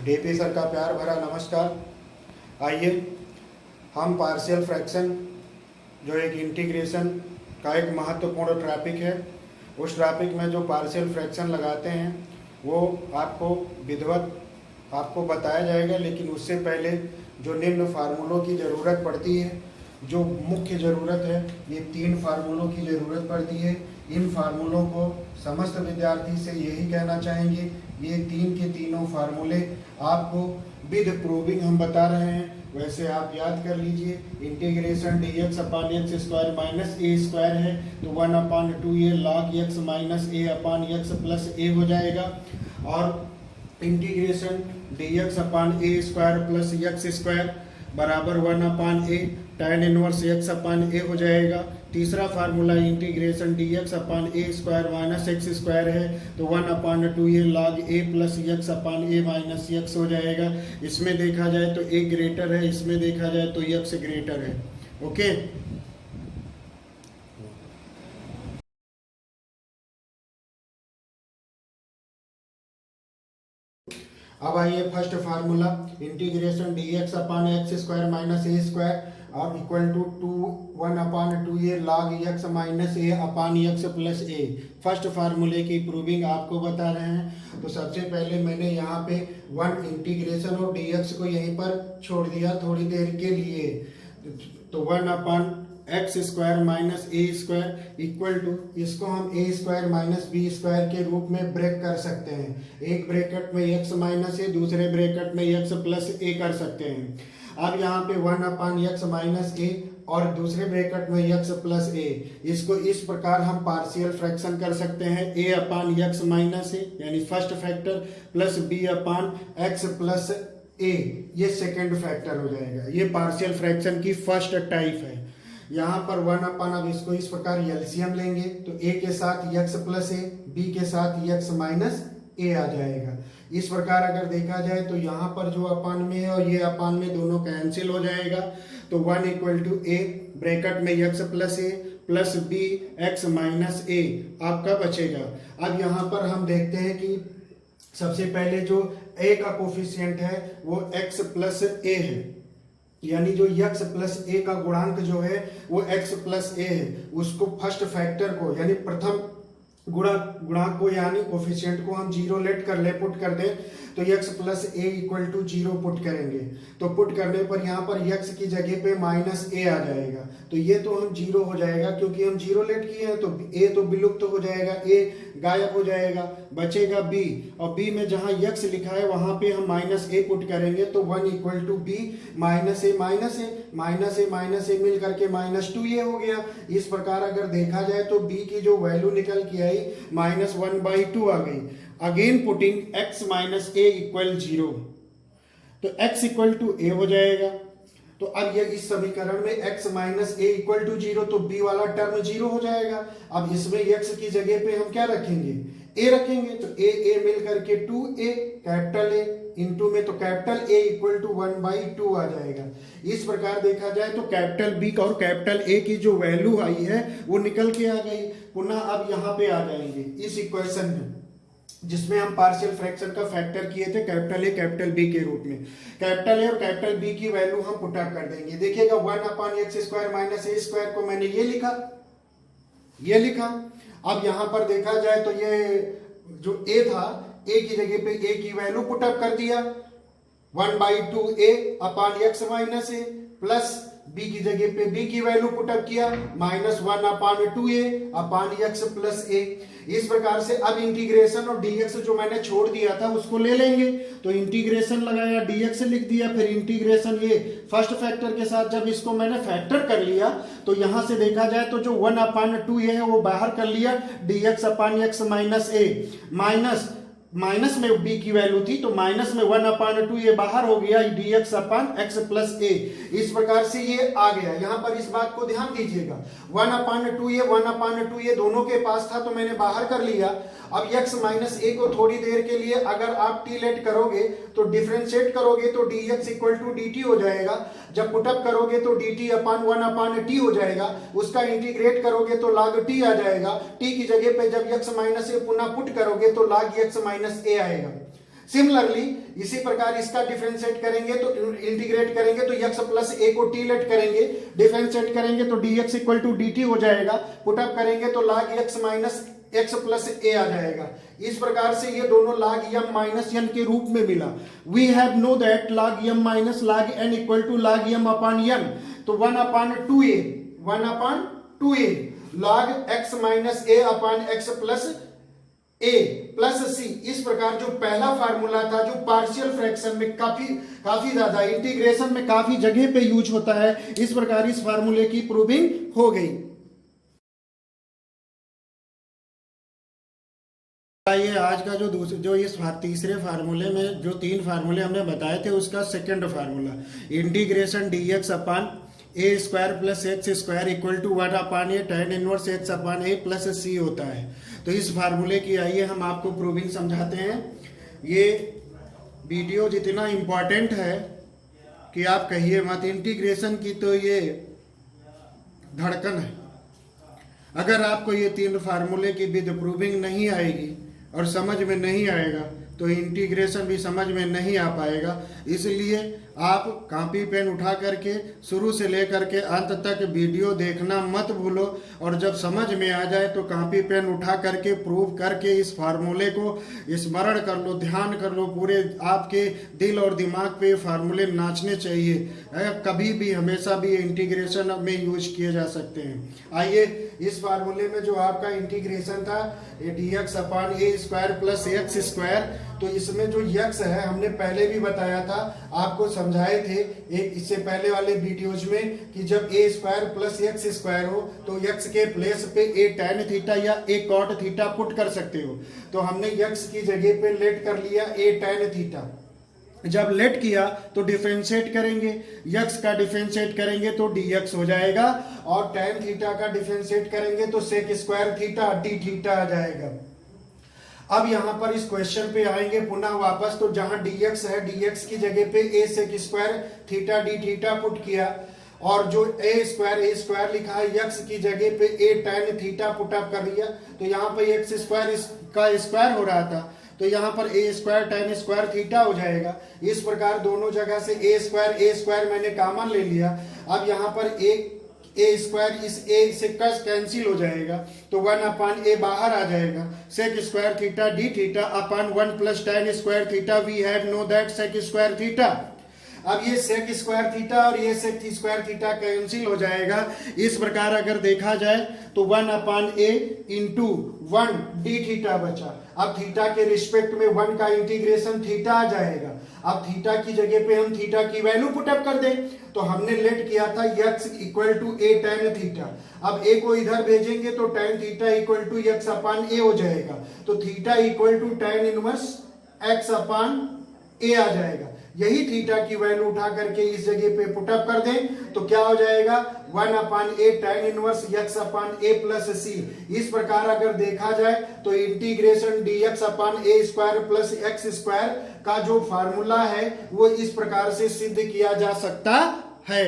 DP sir का प्यार भरा नमस्कार। आइए हम पार्शियल फ्रैक्शन जो एक इंटीग्रेशन का एक महत्वपूर्ण टॉपिक है, उस टॉपिक में जो पार्शियल फ्रैक्शन लगाते हैं वो आपको विधिवत आपको बताया जाएगा। लेकिन उससे पहले जो निम्न फार्मूलों की ज़रूरत पड़ती है, जो मुख्य ज़रूरत है, ये 3 फार्मूलों की ज़रूरत पड़ती है। इन फार्मूलों को समस्त विद्यार्थी से यही कहना चाहेंगे, ये 3 के तीनों फार्मूले आपको विद प्रूविंग हम बता रहे हैं, वैसे आप याद कर लीजिए। Integration d x upon x square minus ए स्क्वायर है तो 1/2a log x minus a upon x plus ए हो जाएगा। और इंटीग्रेशन डी एक्स अपान ए स्क्वायर प्लस एक्स स्क्वायर बराबर 1/a tan इनवर्स एक्स अपान ए हो जाएगा। तीसरा फार्मूला इंटीग्रेशन डी एक्स अपान ए square minus x square है तो 1/2a log a plus x upon A minus x हो जाएगा। इसमें देखा जाए तो a ग्रेटर है, इसमें देखा जाए तो x ग्रेटर है। ओके, अब आइए first formula integration d x upon x square minus ए स्क्वायर और equal to 1/2a log x minus a upon x plus a. First फार्मूले की प्रूविंग आपको बता रहे हैं। तो सबसे पहले मैंने यहाँ पे 1 इंटीग्रेशन और dx को यहीं पर छोड़ दिया थोड़ी देर के लिए। तो 1/x square minus A square equal to, इसको हम A square minus B square के रूप में ब्रेक कर सकते हैं। एक ब्रैकेट में x माइनस ए, दूसरे ब्रैकेट में x प्लस ए कर सकते हैं। अब यहाँ पे 1/x माइनस ए और दूसरे ब्रैकेट में x प्लस ए, इसको इस प्रकार हम पार्शियल फ्रैक्शन कर सकते हैं। a अपान x माइनस ए यानी फर्स्ट फैक्टर प्लस b अपान x प्लस ए, ये सेकेंड फैक्टर हो जाएगा। ये पार्शियल फ्रैक्शन की फर्स्ट टाइप है। यहाँ पर 1/, अब इसको इस प्रकार एलसीएम लेंगे तो a के साथ x प्लस ए, b के साथ x माइनस ए आ जाएगा। इस प्रकार अगर देखा जाए तो यहाँ पर जो अपान में है और ये अपान में दोनों कैंसिल हो जाएगा। तो 1 = a ब्रैकेट में x प्लस ए प्लस b x माइनस ए आपका बचेगा। अब यहाँ पर हम देखते हैं कि सबसे पहले जो a का कोफिशिएंट है वो x प्लस ए है, यानी जो x प्लस ए का गुणांक जो है वो x प्लस ए है। उसको फर्स्ट फैक्टर को यानी प्रथम गुणांक को यानी कोफिशिएंट को हम 0 लेट कर ले, पुट कर दें तो x plus A equal to 0 put करेंगे। तो पुट करने पर यहाँ पर x की जगह पे माइनस ए आ जाएगा। तो ये तो हम 0 हो जाएगा, क्योंकि हम 0 लेट किए हैं तो a तो विलुप्त हो जाएगा, a गायब हो जाएगा, बचेगा b। और b में जहाँ x लिखा है वहां पे हम माइनस ए पुट करेंगे तो 1 = b माइनस ए माइनस ए माइनस ए माइनस ए मिल करके -2a हो गया। इस प्रकार अगर देखा जाए तो b की जो वैल्यू निकल के आई -1/2 आ गई। Again putting x minus A equal 0, तो x इक्वल टू ए हो जाएगा। तो अब ये इस समीकरण में x minus A equal to 0, तो b वाला टर्म 0 हो जाएगा। अब इसमें x की जगह पे हम क्या रखेंगे, a रखेंगे। तो a मिल करके 2a, कैपिटल A इंटू में तो कैपिटल A इक्वल टू 1/2 आ जाएगा। इस प्रकार देखा जाए तो कैपिटल B और कैपिटल A की जो वैल्यू आई है वो निकल के आ गई। पुनः अब यहाँ पे आ जाएंगे इस इक्वेशन में जिसमें हम पार्शियल फ्रैक्शन का फैक्टर किए थे कैपिटल A कैपिटल B के रूप में। कैपिटल A और कैपिटल B की वैल्यू हम पुट अप कर देंगे। देखिएगा 1/x स्क्वायर माइनस ए स्क्वायर को मैंने ये लिखा। अब यहाँ पर देखा जाए तो ये जो a था, a की जगह पे a की वैल्यू पुट अप कर दिया 1/2a अपान x माइनस ए, प्लस b की जगह पे b की वैल्यू पुट अप किया -1/2a upon x plus a। इस प्रकार से अब इंटीग्रेशन और dx जो मैंने छोड़ दिया था उसको ले लेंगे। तो इंटीग्रेशन लगाया, dx लिख दिया, फिर इंटीग्रेशन ये फर्स्ट फैक्टर के साथ जब इसको मैंने फैक्टर कर लिया तो यहां से देखा जाए तो जो 1/2a है वो बाहर कर लिया, dx अपान x माइनस ए माइनस में b की वैल्यू थी तो माइनस में 1/2a बाहर हो गया, dx अपान x प्लस ए। इस प्रकार से ये आ गया। यहाँ पर इस बात को ध्यान दीजिएगा, 1/2a दोनों के पास था तो मैंने बाहर कर लिया। अब x माइनस ए को थोड़ी देर के लिए अगर आप टी लेट करोगे तो डिफ्रेंशिएट करोगे तो dx इक्वल टू dt हो जाएगा। जब पुटअप करोगे तो dt अपान 1/t हो जाएगा। उसका इंटीग्रेट करोगे तो log t आ जाएगा। t की जगह पे जब x माइनस ए पुनः पुट करोगे तो log x माइनस ए आएगा। सिमिलरली इसी प्रकार इसका डिफरेंशिएट करेंगे तो इंटीग्रेट करेंगे तो x प्लस a को t लेट करेंगे, डिफरेंशिएट करेंगे तो dx इक्वल टू dt हो जाएगा, पुटअप करेंगे तो log x minus x plus a आ जाएगा। इस प्रकार से ये दोनों log m माइनस n के रूप में मिला। We have know that log m minus log n equal to log m upon n, तो 1 upon 2a log x minus a upon x plus a plus c। इस प्रकार जो पहला formula था जो पार्शियल फ्रैक्शन में काफी ज्यादा इंटीग्रेशन में काफी जगह पे यूज होता है, इस प्रकार इस फार्मूले की प्रूविंग हो गई। ये आज का जो इस तीसरे फार्मूले में जो 3 फार्मूले हमने बताए थे उसका second formula integration dx upon A square plus x square equal to 1 upon A tan inverse x upon A plus c होता है। तो इस फार्मूले की आइए हम आपको प्रूविंग समझाते हैं। ये वीडियो जितना इम्पोर्टेंट है कि आप कहिए मत, इंटीग्रेशन की तो ये धड़कन है। अगर आपको ये 3 फार्मूले की विद प्रूविंग नहीं आएगी और समझ में नहीं आएगा तो इंटीग्रेशन भी समझ में नहीं आ पाएगा। इसलिए आप कॉपी पेन उठा करके शुरू से लेकर के अंत तक वीडियो देखना मत भूलो, और जब समझ में आ जाए तो कॉपी पेन उठा करके प्रूव करके इस फार्मूले को स्मरण कर लो, ध्यान कर लो। पूरे आपके दिल और दिमाग पे फार्मूले नाचने चाहिए, कभी भी हमेशा भी इंटीग्रेशन में यूज किए जा सकते हैं। आइए इस फार्मूले में जो आपका इंटीग्रेशन था dx upon A square plus x square, तो इसमें जो x है हमने पहले भी बताया था, आपको समझाए थे एक इससे पहले वाले वीडियोज में कि जब ए स्क्वायर प्लस एक्स स्क्वायर हो तो x के प्लेस पे ए tan थीटा या ए cot थीटा पुट कर सकते हो। तो हमने x की जगह पे लेट कर लिया ए tan थीटा। जब लेट किया तो डिफरेंशिएट करेंगे, x का डिफरेंशिएट करेंगे तो dx हो जाएगा, और tan थीटा का डिफरेंशिएट करेंगे तो sec square theta d theta आ जाएगा। अब यहां पर इस क्वेश्चन पे आएंगे पुनः वापस, तो जहां dx है dx की जगह पे a sec square theta d theta put किया, और जो a स्क्वायर लिखा है x की जगह पे a tan theta put up कर दिया। तो यहाँ पे x स्क्वायर का स्क्वायर हो रहा था तो यहाँ पर a square tan square theta हो जाएगा। इस प्रकार दोनों जगह से a स्क्वायर मैंने कॉमन ले लिया। अब यहाँ पर a स्क्वायर इस a से कैंसिल हो जाएगा तो 1 अपॉन a बाहर आ जाएगा। Sec square theta d theta upon 1 plus tan square theta, we have know that sec square theta. अब ये सेक स्क्वायर थीटा और ये सेक स्क्वायर थीटा कैंसिल हो जाएगा। इस प्रकार अगर देखा जाए तो 1 upon a into 1 d theta बचा। अब थीटा के रिस्पेक्ट में 1 का इंटीग्रेशन थीटा आ जाएगा। अब थीटा की जगह पे हम थीटा की वैल्यू पुटअप कर दें, तो हमने लेट किया था x equal to a tan theta. अब a को इधर भेजेंगे तो tan theta equal to x upon a हो जाएगा। तो theta equal to tan inverse x upon a आ जाएगा। यही थीटा की वैल्यू उठा करके इस जगह पे पुटअप कर दें तो क्या हो जाएगा 1 upon a tan inverse x upon a plus c। इस प्रकार अगर देखा जाए तो integration dx upon a square plus x square का जो फार्मूला है वो इस प्रकार से सिद्ध किया जा सकता है।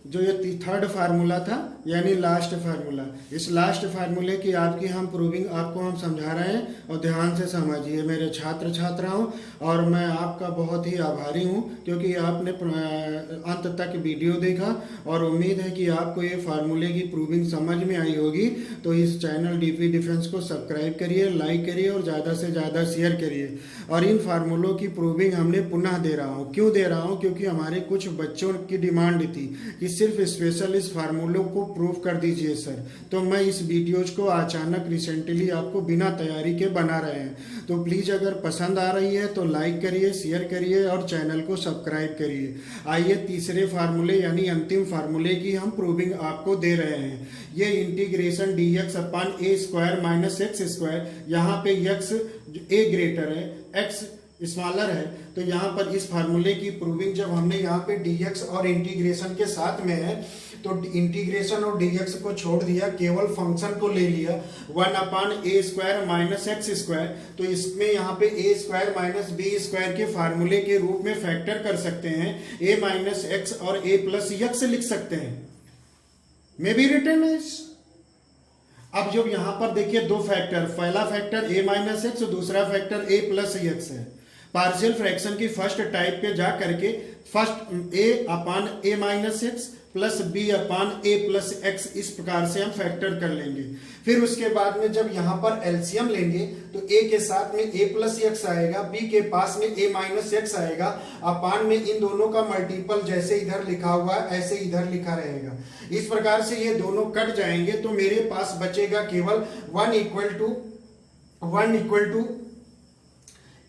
जो ये थर्ड फार्मूला था यानी लास्ट फार्मूला, इस लास्ट फार्मूले की आपकी हम प्रूविंग आपको हम समझा रहे हैं और ध्यान से समझिए मेरे छात्र छात्राओं। और मैं आपका बहुत ही आभारी हूं क्योंकि आपने अंत तक वीडियो देखा और उम्मीद है कि आपको ये फार्मूले की प्रूविंग समझ में आई होगी। तो इस चैनल डीपी डिफेंस को सब्सक्राइब करिए, लाइक करिए और ज़्यादा से ज़्यादा शेयर करिए। और इन फार्मूलों की प्रूविंग हमने पुनः दे रहा हूँ। क्यों दे रहा हूँ? क्योंकि हमारे कुछ बच्चों की डिमांड थी कि सिर्फ स्पेशल इस फार्मूलों को प्रूव कर दीजिए सर। तो मैं इस वीडियोज को अचानक रिसेंटली आपको बिना तैयारी के बना रहे हैं। तो प्लीज़ अगर पसंद आ रही है तो लाइक करिए, शेयर करिए और चैनल को सब्सक्राइब करिए। आइए तीसरे फार्मूले यानी अंतिम फार्मूले की हम प्रूविंग आपको दे रहे हैं। ये integration dx upon a square minus x square, यहाँ पे x a ग्रेटर है, x स्मॉलर है। तो यहाँ पर इस फार्मूले की प्रूविंग जब हमने यहाँ पे dx और इंटीग्रेशन के साथ में है तो इंटीग्रेशन और dx को छोड़ दिया, केवल फंक्शन को ले लिया 1 upon a square minus x square. तो इसमें यहाँ पे a square minus b square के फार्मूले के रूप में फैक्टर कर सकते हैं। a माइनस एक्स और a प्लस एक्स लिख सकते हैं। May be written as. अब जब यहाँ पर देखिए दो फैक्टर, पहला फैक्टर a माइनस एक्स, दूसरा फैक्टर a प्लस एक्स है। पार्शियल फ्रैक्शन की फर्स्ट टाइप पे जा करके first a upon a minus x plus b upon a plus x, इस प्रकार से हम फैक्टर कर लेंगे। फिर उसके बाद में जब यहाँ पर एलसीएम लेंगे तो a के साथ में a प्लस एक्स आएगा, b के पास में a माइनस एक्स आएगा, अपान में इन दोनों का मल्टीपल जैसे इधर लिखा हुआ है ऐसे इधर लिखा रहेगा। इस प्रकार से ये दोनों कट जाएंगे तो मेरे पास बचेगा केवल one equal to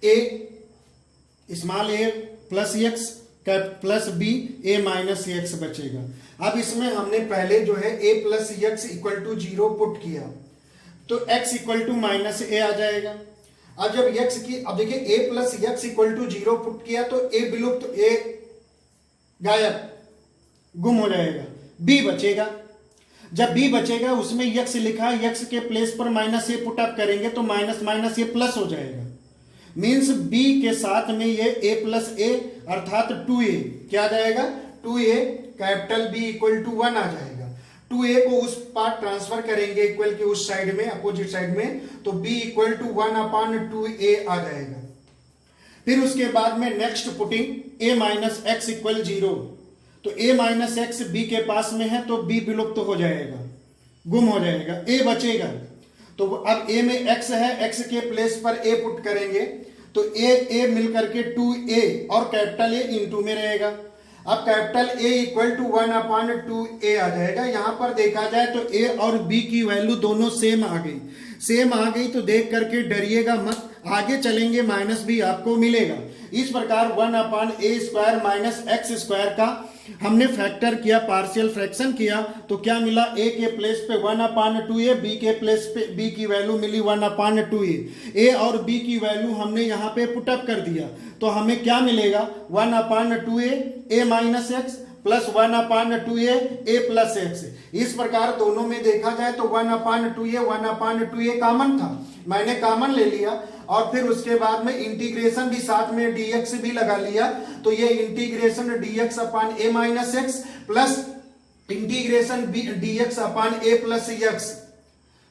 a small a plus x plus B a minus x बचेगा। अब इसमें हमने पहले जो है a plus x equal to 0 put किया तो x equal to minus a आ जाएगा। अब जब x की, अब देखिए a plus x equal to 0 put किया तो a विलुप्त, a गायब, गुम हो जाएगा, b बचेगा। जब b बचेगा उसमें x लिखा है, x के प्लेस पर माइनस a पुट अप करेंगे तो माइनस माइनस ये प्लस हो जाएगा। मीन्स b के साथ में ये a प्लस a अर्थात 2a क्या आ जाएगा, 2a capital B equal to 1 आ जाएगा। 2a को उस पार्ट ट्रांसफर करेंगे इक्वल के उस साइड में, अपोजिट साइड में, तो b equal to 1 upon 2a आ जाएगा। फिर उसके बाद में next putting a minus x equal 0, तो a माइनस एक्स b के पास में है तो b विलुप्त हो जाएगा, गुम हो जाएगा, a बचेगा। तो अब a में x है, x के प्लेस पर a पुट करेंगे तो a मिल करके 2a और कैपिटल A इंटू में रहेगा। अब capital A equal to 1 upon 2a आ जाएगा। यहां पर देखा जाए तो a और b की वैल्यू दोनों सेम आ गई तो देख करके डरिएगा मत, आगे चलेंगे माइनस भी आपको मिलेगा। इस प्रकार 1 अपान a square minus x square का हमने फैक्टर किया, पार्शियल फ्रैक्शन किया, तो क्या मिला, a के प्लेस पे 1 अपान 2a, b के प्लेस पे b की वैल्यू मिली 1 अपान 2a। a और b की वैल्यू हमने यहाँ पे पुटअप कर दिया तो हमें क्या मिलेगा, 1 upon 2a a minus x plus 1 upon 2a a plus x. इस प्रकार दोनों में देखा जाए तो 1 अपान 2a कॉमन था, मैंने कॉमन ले लिया और फिर उसके बाद में इंटीग्रेशन भी साथ में dx भी लगा लिया, तो ये integration dx upon a minus x plus integration dx upon a plus x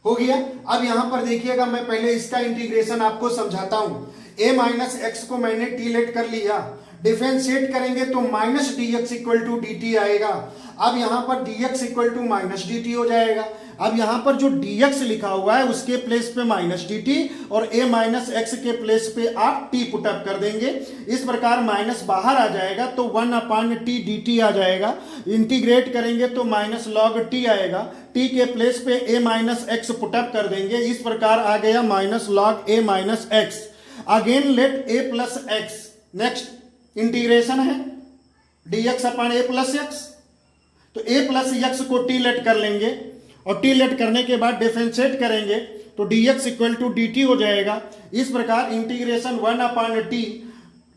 हो गया। अब यहां पर देखिएगा, मैं पहले इसका इंटीग्रेशन आपको समझाता हूं। a माइनस एक्स को मैंने टी लेट कर लिया, डिफरेंशिएट करेंगे तो minus dx equal to dt आएगा। अब यहां पर dx equal to minus dt हो जाएगा। अब यहां पर जो dx लिखा हुआ है उसके प्लेस पे माइनस dt और a माइनस एक्स के प्लेस पे आप t पुटअप कर देंगे। इस प्रकार माइनस बाहर आ जाएगा तो 1 अपान t dt आ जाएगा। इंटीग्रेट करेंगे तो माइनस लॉग t आएगा, t के प्लेस पे a माइनस एक्स पुटअप कर देंगे। इस प्रकार आ गया minus log a minus x. Again let a plus x, next integration है dx upon a plus x, तो a प्लस एक्स को t लेट कर लेंगे और t लेट करने के बाद डिफरेंशिएट करेंगे तो dx इक्वल टू dt हो जाएगा। इस प्रकार इंटीग्रेशन 1 अपान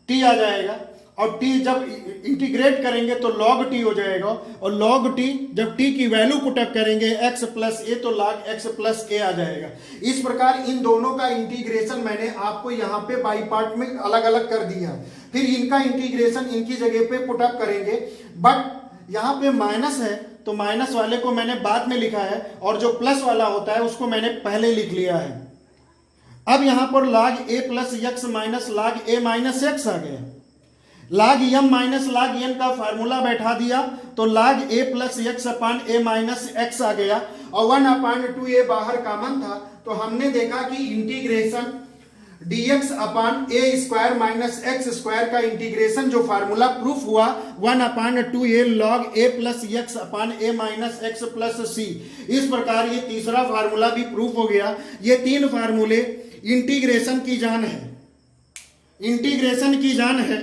t आ जाएगा और t जब इंटीग्रेट करेंगे तो log t हो जाएगा और log t जब t की वैल्यू पुटअप करेंगे x प्लस a तो log x प्लस a आ जाएगा। इस प्रकार इन दोनों का इंटीग्रेशन मैंने आपको यहाँ पे बाई पार्ट में अलग अलग कर दिया, फिर इनका इंटीग्रेशन इनकी जगह पे पुटअप करेंगे। बट यहाँ पे माइनस है तो माइनस वाले को मैंने बाद में लिखा है और जो प्लस वाला होता है उसको मैंने पहले लिख लिया है। अब यहां पर log a plus x minus log a minus x आ गया। log m minus log n का फार्मूला बैठा दिया तो log a plus x upon a minus x आ गया और 1 अपान 2a बाहर कॉमन था तो हमने देखा कि integration dx upon a square minus x square का इंटीग्रेशन जो फार्मूला प्रूफ हुआ 1 upon 2a log a plus x upon a minus x plus c। इस प्रकार ये तीसरा फार्मूला भी प्रूफ हो गया। ये तीन फार्मूले इंटीग्रेशन की जान है, इंटीग्रेशन की जान है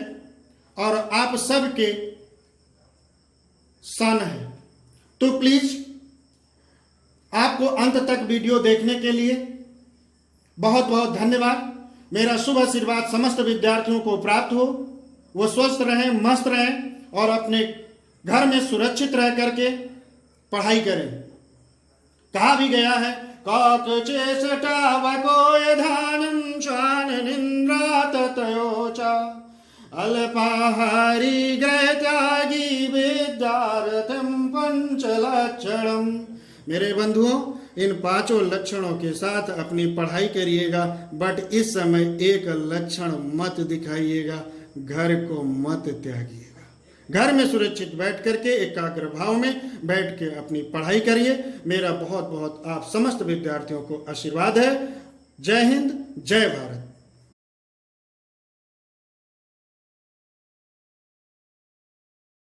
और आप सबके सन है। तो प्लीज आपको अंत तक वीडियो देखने के लिए बहुत बहुत धन्यवाद। मेरा शुभ आशीर्वाद समस्त विद्यार्थियों को प्राप्त हो, वो स्वस्थ रहें, मस्त रहें और अपने घर में सुरक्षित रह करके पढ़ाई करें। कहा भी गया है, काक चेष्टा वकोय धानम श्वान निंद्रा ततयोचा अल्पाहारी ग्रह त्यागी विद्यार्थम पंचलक्षणम। मेरे बंधुओं, इन पांचों लक्षणों के साथ अपनी पढ़ाई करिएगा, बट इस समय एक लक्षण मत दिखाइएगा, घर को मत त्यागिएगा। घर में सुरक्षित बैठ करके एकाग्र भाव में बैठ के अपनी पढ़ाई करिए। मेरा बहुत बहुत आप समस्त विद्यार्थियों को आशीर्वाद है। जय हिंद, जय भारत।